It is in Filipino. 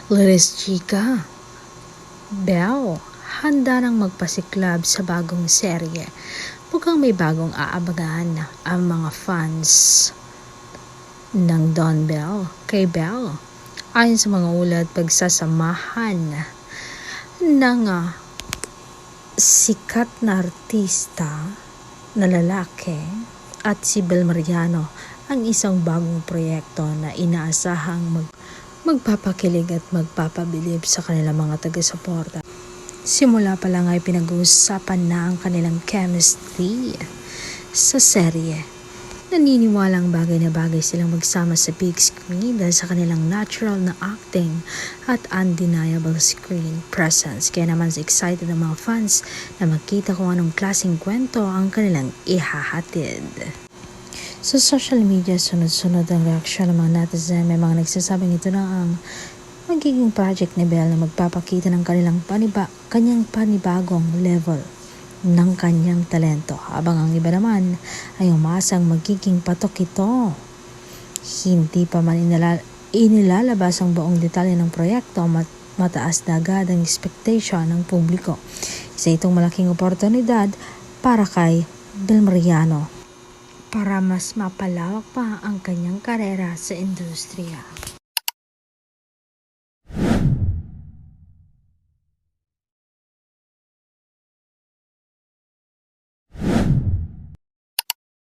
Liris Chika, Belle, handa nang magpasiklab sa bagong serye. Mukhang may bagong aabangan ang mga fans ng Don Bell kay Belle. Ayon sa mga ulat, pagsasamahan ng sikat na artista na lalaki at si Bel Mariano ang isang bagong proyekto na inaasahang magpapakilig at magpapabilib sa kanilang mga taga-suporta. Simula pa lang ay pinag-uusapan na ang kanilang chemistry sa serye. Naniniwalang bagay na bagay silang magsama sa big screen dahil sa kanilang natural na acting at undeniable screen presence. Kaya naman excited ang mga fans na makita kung anong klaseng kwento ang kanilang ihahatid. Sa social media, sunod-sunod ang reaksyon ng mga netizen. May mga nagsasabing ito na ang magiging project ni Belle na magpapakita ng kanyang panibagong level ng kanyang talento. Habang ang iba naman ay umasang magiging patok ito. Hindi pa man inilalabas ang buong detalye ng proyekto, mataas na agad ang expectation ng publiko. Isa itong malaking oportunidad para kay Bel Mariano para mas mapalawak pa ang kanyang karera sa industriya.